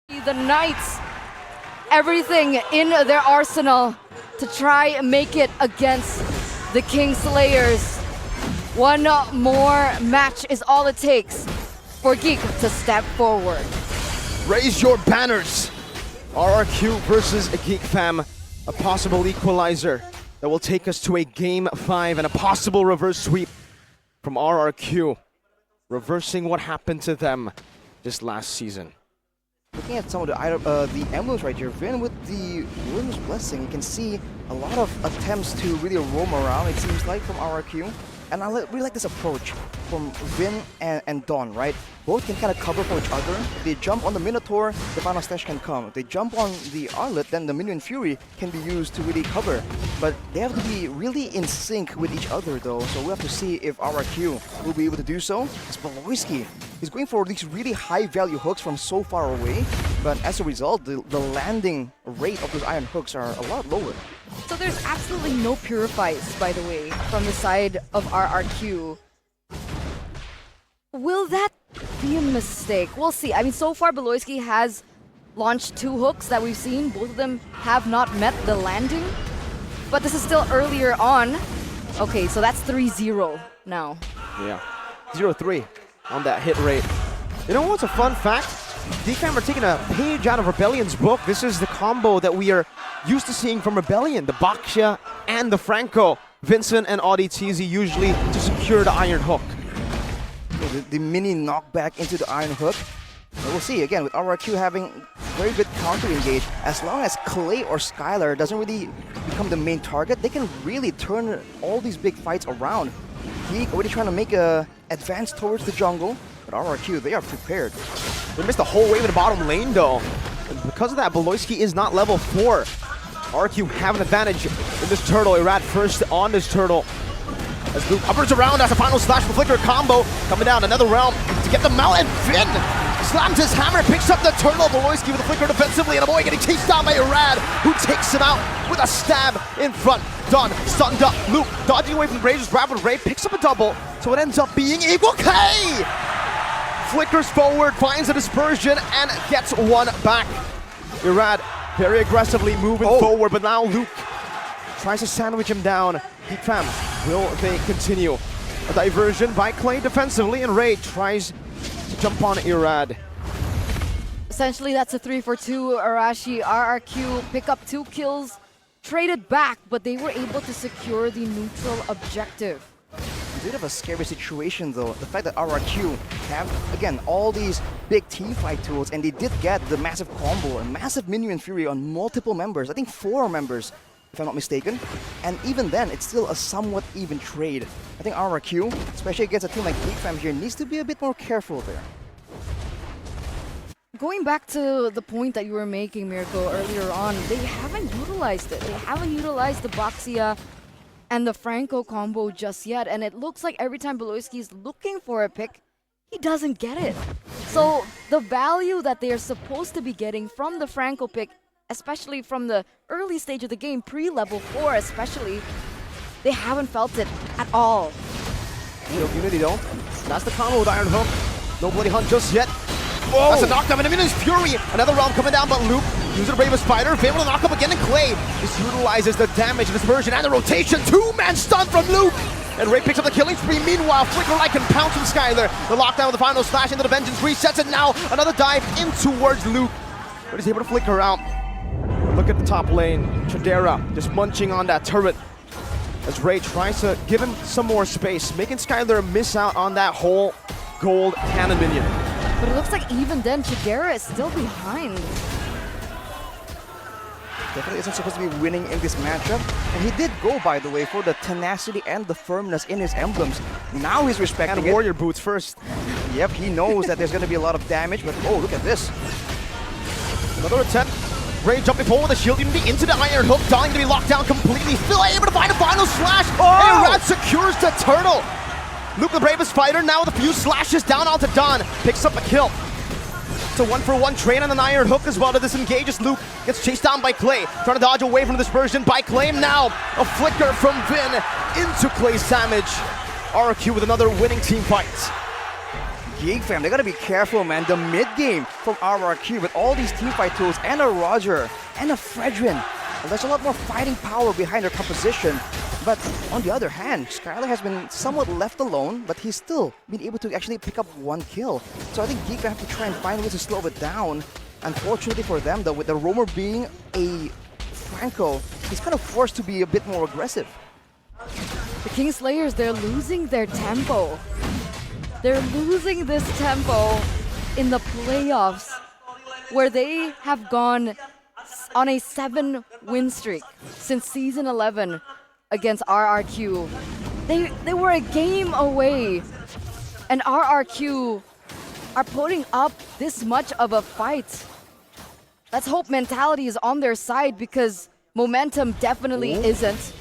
The Knights, everything in their arsenal to try and make it against the Kingslayers. One more match is all it takes for GEEK to step forward. Raise your banners! RRQ versus GEEK fam, a possible equalizer that will take us to a Game 5 and a possible reverse sweep from RRQ, reversing what happened to them just last season. Looking at some of the emblems right here, Vin with the Wind's Blessing, you can see a lot of attempts to really roam around, it seems like, from RRQ. And I really like this approach from Vin and Dawn, right? Both can kind of cover for each other. If they jump on the Minotaur, the final stash can come. If they jump on the Arlet, then the Minion Fury can be used to really cover. But they have to be really in sync with each other though, so we'll have to see if RRQ will be able to do so. It's Baloyski. He's going for these really high value hooks from so far away, but as a result, the landing rate of those iron hooks are a lot lower. So there's absolutely no purifies, by the way, from the side of RRQ. Will that be a mistake? We'll see. I mean, so far Baloyski has launched 2 hooks that we've seen. Both of them have not met the landing, but this is still earlier on. Okay, so that's 3-0 now. Yeah, 0-3 on that hit rate. You know what's a fun fact? GEEK fam are taking a page out of Rebellion's book. This is the combo that we are used to seeing from Rebellion, the Baksha and the Franco. Vincent and Audi TZ usually to secure the iron hook. The mini knockback into the iron hook. And we'll see again with RRQ having very good counter engage. As long as Clay or Skylar doesn't really become the main target, they can really turn all these big fights around. GEEK already trying to make a advance towards the jungle, but RRQ, they are prepared. They missed the whole wave in the bottom lane though. And because of that, Baloyski is not level 4. RRQ have an advantage in this turtle. Irad first on this turtle. As Luke hovers around as a final slash for Flicker combo. Coming down another realm to get the mount, and Finn slams his hammer, picks up the turtle. Baloyski with a Flicker defensively, and a boy getting chased down by Irad, who takes him out with a stab in front. Done, stunned up. Luke dodging away from the Razor's grab with Ray, picks up a double, so it ends up being equal K! Flickers forward, finds a dispersion, and gets one back. Irad very aggressively moving forward, but now Luke tries to sandwich him down. GEEK fam, will they continue? A diversion by Clay defensively, and Ray tries to jump on Irad. Essentially, that's a 3-for-2 Arashi. RRQ pick up 2 kills, traded back, but they were able to secure the neutral objective. A bit of a scary situation though, the fact that RRQ have, again, all these big teamfight tools, and they did get the massive combo, a massive Minion Fury on multiple members, I think 4 members, if I'm not mistaken, and even then, it's still a somewhat even trade. I think RRQ, especially against a team like GEEK fam here, needs to be a bit more careful there. Going back to the point that you were making, Miracle, earlier on, they haven't utilized it. They haven't utilized the Baksha and the Franco combo just yet, and it looks like every time Baloyski is looking for a pick, he doesn't get it. So the value that they are supposed to be getting from the Franco pick, especially from the early stage of the game, pre-level 4 especially, they haven't felt it at all. Unity though, that's the combo with Iron Hook. No Bloody Hunt just yet. Oh, that's a knockdown, and Minions Fury. Another round coming down, but Luke using the Bravest Spider, able to knock up again, and Clay just utilizes the damage, dispersion, and the rotation. 2-man stun from Luke! And Ray picks up the killing spree. Meanwhile, Flicker can pounce from Skylar. The lockdown with the final slash into the Vengeance resets it now. Another dive in towards Luke, but he's able to flicker out. Look at the top lane. Chadera just munching on that turret as Ray tries to give him some more space, making Skylar miss out on that whole gold cannon minion. But it looks like even then, Chidera is still behind. Definitely isn't supposed to be winning in this matchup. And he did go, by the way, for the tenacity and the firmness in his emblems. Now he's respecting and warrior boots first. Yep, he knows that there's going to be a lot of damage, but oh, look at this. Another attempt. Ray jumping forward with the shield unity into the iron hook, dying to be locked down completely. Still able to find a final slash. And Rad secures the turtle. Luke the Bravest Fighter now with a few slashes down onto Don. Picks up a kill. It's a 1-for-1 trade on an iron hook as well to disengage as Luke gets chased down by Clay. Trying to dodge away from the dispersion by Clay. Now a flicker from Vin into Clay's damage. RRQ with another winning team fight. GEEK fam, they gotta be careful, man. The mid game from RRQ with all these teamfight tools and a Roger and a Fredrin. Well, there's a lot more fighting power behind their composition. But on the other hand, Skylar has been somewhat left alone, but he's still been able to actually pick up 1 kill. So I think GEEK have to try and find ways to slow it down. Unfortunately for them, though, with the roamer being a Franco, he's kind of forced to be a bit more aggressive. The Kingslayers, they're losing their tempo. They're losing this tempo in the playoffs, where they have gone on a 7-win streak since season 11 against RRQ. They were a game away, and RRQ are putting up this much of a fight. Let's hope mentality is on their side, because momentum definitely isn't.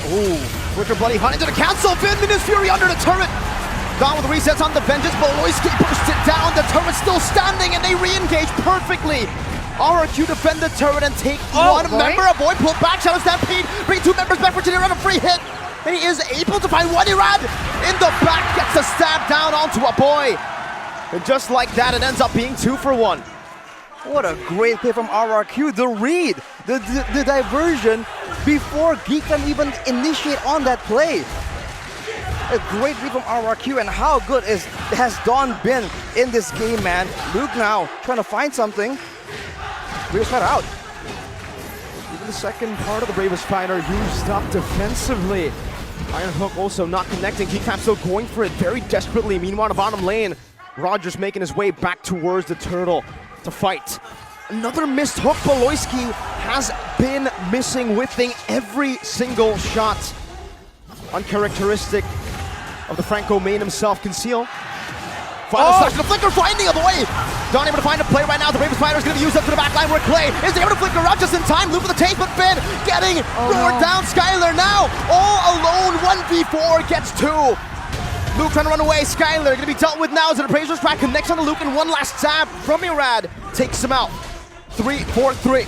Oh, Wicker Bloody Hunt into the cancel. Finn, Minus Fury under the turret. Gone with the resets on the Vengeance. Boloyski bursts it down. The turret's still standing, and they re-engage perfectly. RRQ defend the turret and take one member. Avoid, pull back, Shadow Stampede. Bring 2 members back for Jadera on a free hit. And he is able to find one Irad in the back. Gets the stab down onto a boy. And just like that, it ends up being 2 for 1. What a great play from RRQ. The read, the diversion before GEEK can even initiate on that play. A great read from RRQ, and how good has Dawn been in this game, man. Luke now trying to find something. Bravest Fighter out. Even the second part of the Bravest Fighter used up defensively. Iron Hook also not connecting. GEEK still going for it very desperately. Meanwhile, the bottom lane, Rogers making his way back towards the turtle to fight. Another missed hook. Boloyski has been missing, whiffing every single shot. Uncharacteristic of the Franco main himself. Conceal. Final slash, the flicker finding a boy. Not able to find a play right now. The Bravest Fighter is going to be used up to the back line where Clay is able to flicker out just in time. Loop of the tape, but Finn getting roared down. Skylar now all alone. 1v4 gets 2. Luke trying to run away. Skylar going to be dealt with now as an appraiser's track connects on the Luke, and one last stab from Irad takes him out. 3-4-3.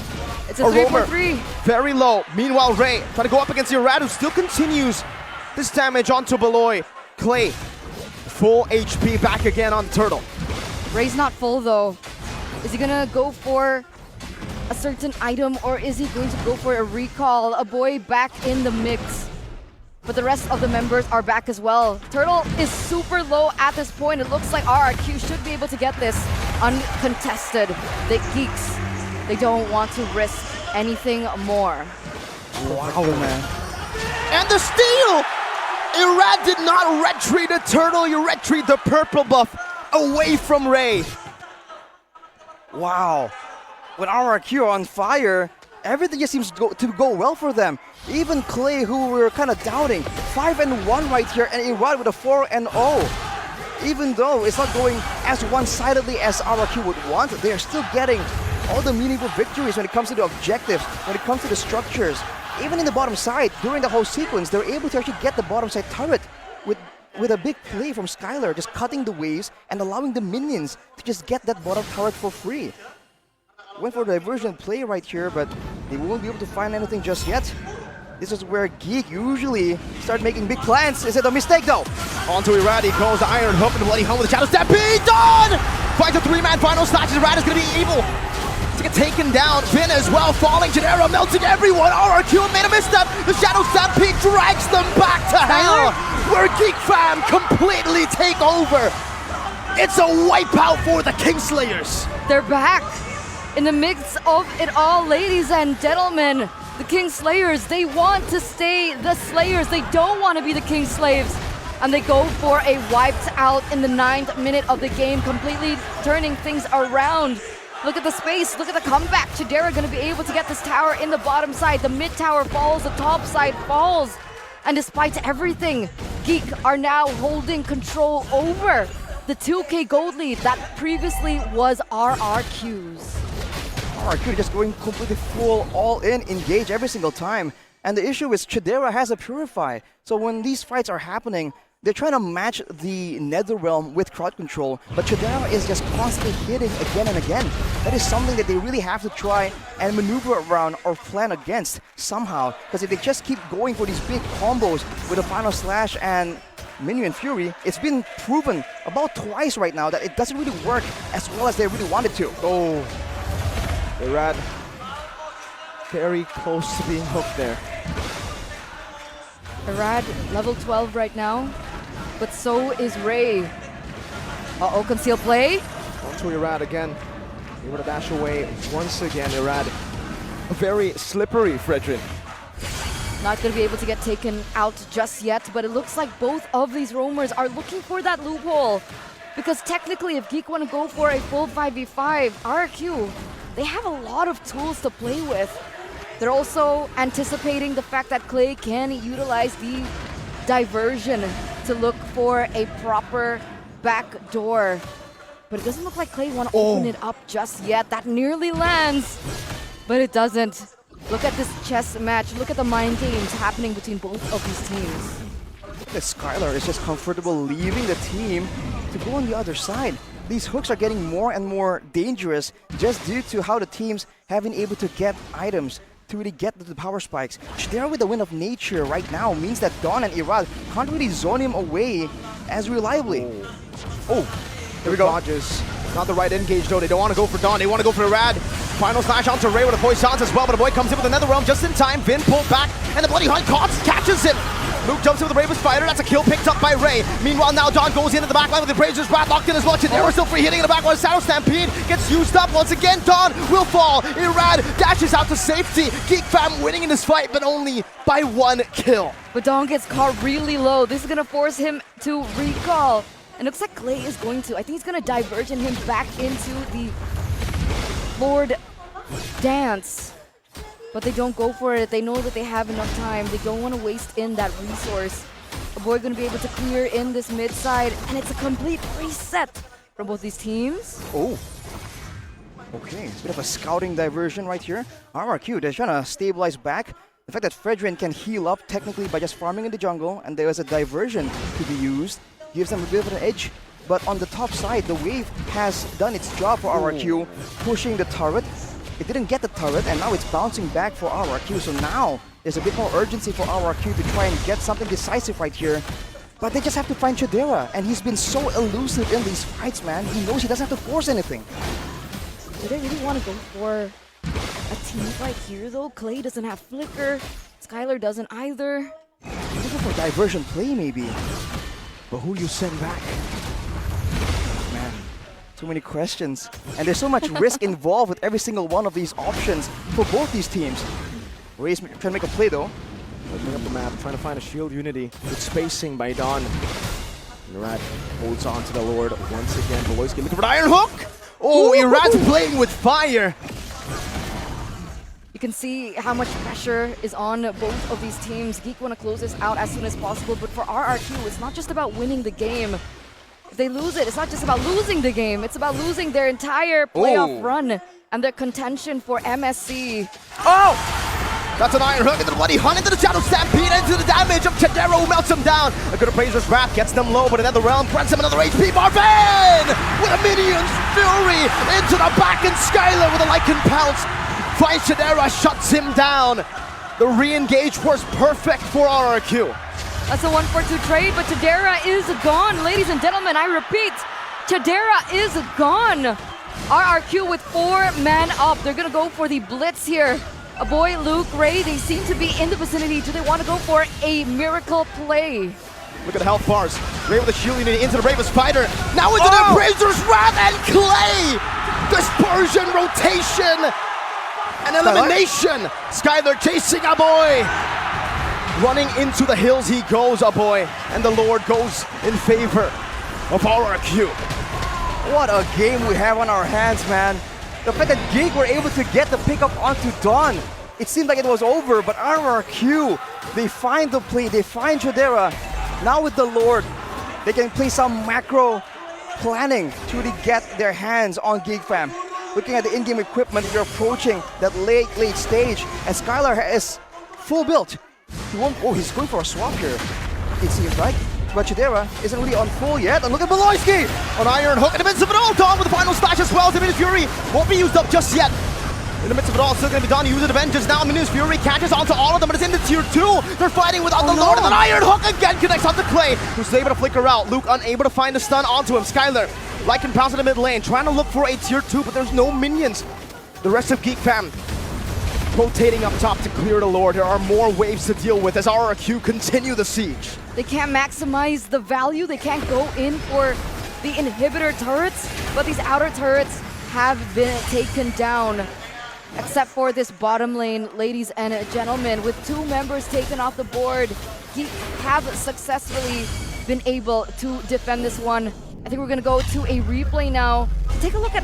It's a 3-4-3. Very low. Meanwhile, Ray trying to go up against Irad, who still continues this damage onto Beloy. Clay, full HP, back again on Turtle. Ray's not full though. Is he gonna go for a certain item, or is he going to go for a recall? A boy back in the mix. But the rest of the members are back as well. Turtle is super low at this point. It looks like RRQ should be able to get this uncontested. The Geeks, they don't want to risk anything more. Wow, man. And the steal! Irad did not retreat the turtle, you retreat the purple buff away from Ray. Wow. When RRQ are on fire, everything just seems to go well for them. Even Clay, who we were kind of doubting, 5-1 right here, and Irad with a 4-0. Even though it's not going as one-sidedly as RRQ would want, they are still getting all the meaningful victories when it comes to the objectives, when it comes to the structures. Even in the bottom side, during the whole sequence, they're able to actually get the bottom side turret with a big play from Skylar, just cutting the waves and allowing the minions to just get that bottom turret for free. Went for the diversion play right here, but they won't be able to find anything just yet. This is where GEEK usually start making big plans. Is it a mistake though? Onto Irad, he goes the Iron Hook and the Bloody Hunt with the Shadow Stampede. Done! Fights a 3-man final slash. Irad is going to be able to get taken down. Finn as well falling. Jadera melting everyone. RRQ made a misstep. The Shadow Stampede drags them back to hell, where GEEK fam completely take over. It's a wipeout for the Kingslayers. They're back in the mix of it all, ladies and gentlemen. The Kingslayers, they want to stay the Slayers. They don't want to be the King Slaves. And they go for a wiped out in the 9th minute of the game, completely turning things around. Look at the space, look at the comeback. Jadera gonna be able to get this tower in the bottom side. The mid tower falls, the top side falls. And despite everything, GEEK are now holding control over the 2K gold lead that previously was RRQ's. RRQ just going completely full all-in, engage every single time. And the issue is Jadera has a Purify. So when these fights are happening, they're trying to match the Netherrealm with crowd control, but Jadera is just constantly hitting again and again. That is something that they really have to try and maneuver around or plan against somehow. Because if they just keep going for these big combos with a final slash and Minion Fury, it's been proven about twice right now that it doesn't really work as well as they really wanted to. Oh, Irad very close to being hooked there. Irad, level 12 right now, but so is Ray. Uh-oh, conceal play. Onto Irad again. Able to dash away once again, Irad. Very slippery, Fredrin. Not going to be able to get taken out just yet, but it looks like both of these roamers are looking for that loophole. Because technically, if GEEK want to go for a full 5v5, RRQ, they have a lot of tools to play with. They're also anticipating the fact that Clay can utilize the diversion to look for a proper back door. But it doesn't look like Clay want to open it up just yet. That nearly lands, but it doesn't. Look at this chess match. Look at the mind games happening between both of these teams. The Skylar is just comfortable leaving the team to go on the other side. These hooks are getting more and more dangerous just due to how the teams have been able to get items to really get the power spikes. There with the Wind of Nature right now means that Dawn and Irad can't really zone him away as reliably. Here we go. Dodges. Not the right engage though. They don't want to go for Dawn. They want to go for Irad. Final slash onto Ray with a poisons as well, but the boy comes in with another realm just in time. Vin pulled back, and the Bloody Hunt catches him. Luke jumps in with the Bravest Fighter. That's a kill picked up by Ray. Meanwhile, now Dawn goes into the backline with the Brazers Wrath locked in as well. Chidera still free hitting in the backline. Shadow Stampede gets used up once again. Dawn will fall. Irad dashes out to safety. GEEK fam winning in this fight, but only by 1 kill. But Dawn gets caught really low. This is going to force him to recall. And it looks like Clay is going to. I think he's going to divergent him back into the Lord dance. But they don't go for it. They know that they have enough time. They don't want to waste in that resource. A boy going to be able to clear in this mid side, and it's a complete reset from both these teams. Oh. Okay, it's a bit of a scouting diversion right here. RRQ, they're trying to stabilize back. The fact that Fredrin can heal up technically by just farming in the jungle, and there is a diversion to be used, gives them a bit of an edge. But on the top side, the wave has done its job for RRQ, pushing the turret. It didn't get the turret, and now it's bouncing back for RRQ. So now there's a bit more urgency for RRQ to try and get something decisive right here. But they just have to find Chidera, and he's been so elusive in these fights, man. He knows he doesn't have to force anything. Do they really want to go for a team fight here, though? Clay doesn't have Flicker. Skylar doesn't either. Looking for diversion play, maybe. But who you send back? Man, too many questions. And there's so much risk involved with every single one of these options for both these teams. Ray's trying to make a play, though. Opening up the map, trying to find a shield unity. Good spacing by Dawn. Irad holds on to the Lord once again. Beloyski looking for the Iron Hook! Oh, Irad's playing with fire! You can see how much pressure is on both of these teams. GEEK want to close this out as soon as possible, but for RRQ, it's not just about winning the game. If they lose it, it's not just about losing the game. It's about losing their entire playoff run and their contention for MSC. Oh! That's an Iron Hook into the Bloody Hunt, into the Shadow Stampede, into the damage of Chidera, who melts him down. A good Appraiser's Wrath gets them low, but another realm grants him another HP. Marvin! With a Minion's Fury into the back, and Skylar with a Lycan Pounce. Finds Chidera, shuts him down. The re-engage was perfect for RRQ. That's a 1-for-2 trade, but Chidera is gone. Ladies and gentlemen, I repeat, Chidera is gone. RRQ with 4 man up. They're going to go for the blitz here. A boy, Luke, Ray, they seem to be in the vicinity. Do they want to go for a miracle play? Look at the health bars. Ray with the shield unity into the Bravest Fighter. Now into the Appraiser's Wrath, and Clay! Dispersion, rotation, and elimination. Skylar chasing a boy. Running into the hills he goes, a boy. And the Lord goes in favor of RRQ. What a game we have on our hands, man. The fact that GEEK were able to get the pickup onto Dawn, it seemed like it was over, but RRQ, they find the play, they find Chidera. Now with the Lord, they can play some macro planning to really get their hands on GEEK fam. Looking at the in-game equipment, you're approaching that late stage, and Skylar is full built. He won't, he's going for a swap here, it seems like. But Chidera isn't really on full yet, and look at Beloyski! An Iron Hook in the midst of it all, Dawn with the final splash as well. Divinity Fury won't be used up just yet. In the midst of it all, still gonna be done. Uses the vengeance now. Minions Fury catches onto all of them, but it's into tier 2. They're fighting without the Lord, and then Iron Hook again connects onto Clay, who's able to flicker out. Luke unable to find the stun onto him. Skylar, Lycan pounds in the mid lane, trying to look for a tier 2, but there's no minions. The rest of GEEK fam rotating up top to clear the Lord. There are more waves to deal with as RRQ continue the siege. They can't maximize the value. They can't go in for the inhibitor turrets, but these outer turrets have been taken down. Except for this bottom lane, ladies and gentlemen, with 2 members taken off the board, GEEK have successfully been able to defend this one. I think we're gonna go to a replay now to take a look at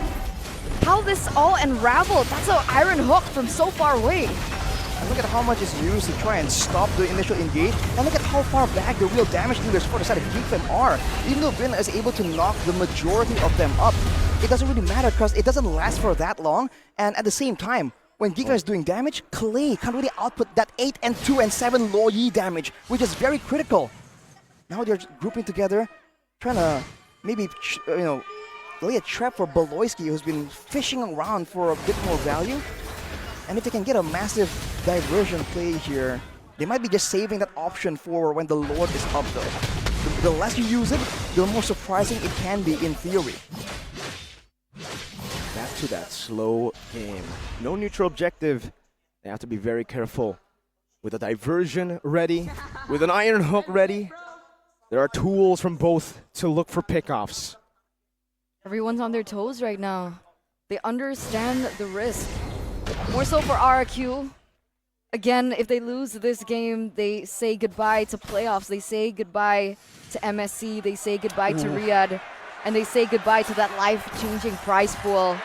how this all unraveled. That's an Iron Hook from so far away. And look at how much is used to try and stop the initial engage. And look at how far back the real damage dealers for the side of GEEK fam are. Even though Vin is able to knock the majority of them up, it doesn't really matter because it doesn't last for that long. And at the same time, when GEEK fam is doing damage, Clay can't really output that 8 and 2 and 7 low Yi damage, which is very critical. Now they're grouping together, trying to maybe, lay a trap for Beloyski, who's been fishing around for a bit more value. And if they can get a massive diversion play here, they might be just saving that option for when the Lord is up though. The less you use it, the more surprising it can be in theory. Back to that slow game. No neutral objective. They have to be very careful. With a diversion ready, with an Iron Hook ready, there are tools from both to look for pickoffs. Everyone's on their toes right now. They understand the risk. More so for RRQ. Again, if they lose this game, they say goodbye to playoffs. They say goodbye to MSC. They say goodbye to Riyadh. And they say goodbye to that life-changing prize pool.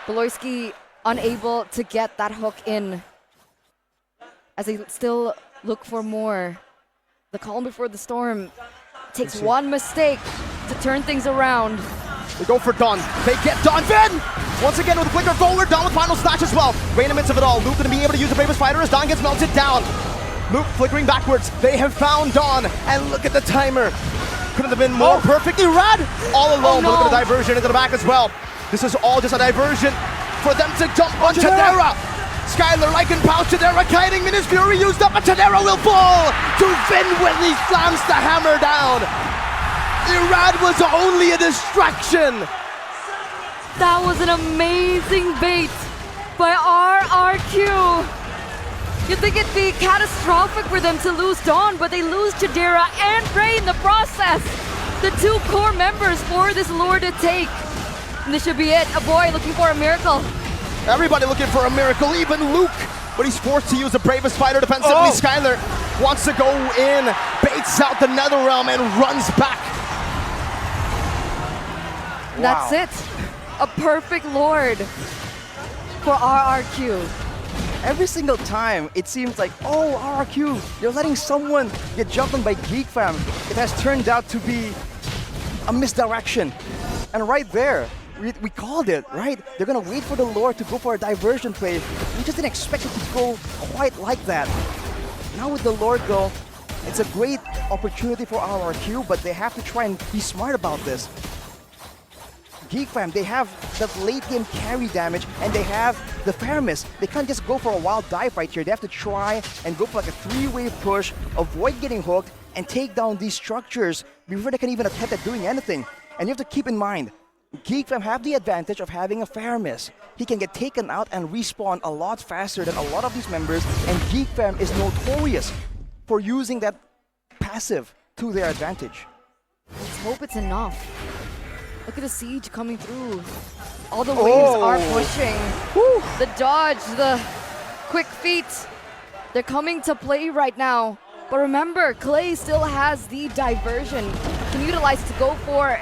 Beloyski unable to get that hook in as they still look for more. The calm before the storm takes one mistake to turn things around. They go for Dawn. They get Dawn. Vin! Once again with a flicker forward. Dawn with final slash as well. Right in the midst of it all. Luke gonna be able to use the bravest fighter as Dawn gets melted down. Luke flickering backwards. They have found Dawn. And look at the timer. Couldn't have been more perfectly rad. All alone. But look at the diversion into the back as well. This is all just a diversion for them to jump on Chadera. Skylar, Lycan, Pouch, Chadera, kiting, Minions Fury used up, and Chadera will fall to Vin when he slams the hammer down. Irad was only a distraction. That was an amazing bait by RRQ. You'd think it'd be catastrophic for them to lose Dawn, but they lose Chadera and Ray in the process. The 2 core members for this Lord to take. And this should be it. A boy looking for a miracle. Everybody looking for a miracle, even Luke. But he's forced to use the bravest fighter defensively. Skylar wants to go in, baits out the Netherrealm and runs back. That's it. A perfect Lord for RRQ. Every single time, it seems like, oh, RRQ, you're letting someone get jumped on by GEEK fam. It has turned out to be a misdirection. And right there, we called it, right? They're gonna wait for the Lord to go for a diversion play. We just didn't expect it to go quite like that. Now with the Lord though, it's a great opportunity for RRQ, but they have to try and be smart about this. GEEK fam, they have the late game carry damage and they have the Faramis. They can't just go for a wild dive right here. They have to try and go for like a 3-wave push, avoid getting hooked, and take down these structures before they can even attempt at doing anything. And you have to keep in mind, GEEK fam have the advantage of having a Faramis. He can get taken out and respawn a lot faster than a lot of these members, and GEEK fam is notorious for using that passive to their advantage. Let's hope it's enough. Look at the siege coming through. All the waves are pushing. Woo. The dodge, the quick feet, they're coming to play right now. But remember, Clay still has the diversion. Can utilize to go for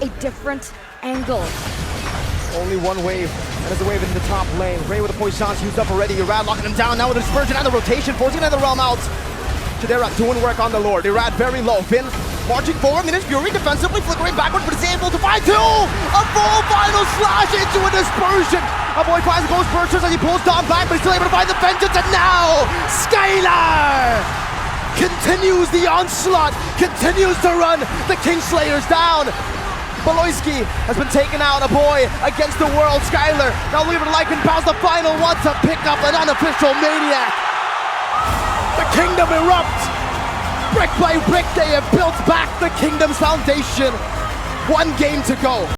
a different angle. Only one wave, and there's a wave in the top lane. Ray with the poisons used up already. Irad locking him down now with the dispersion and the rotation, forcing another realm out. Chadera doing work on the Lord. Irad very low. Vin marching forward. Minions Fury defensively flickering backward, but is able to find 2! A full final slash into a dispersion. Our boy finds the Ghost Bursters as he pulls Dom back, but he's still able to find the vengeance, and now Skylar continues the onslaught, continues to run the Kingslayers down. Baloyski has been taken out, a boy against the world, Skylar. Now Lever Lycan bows the final one to pick up an unofficial Maniac. The Kingdom erupts. Brick by brick, they have built back the Kingdom's foundation. One game to go.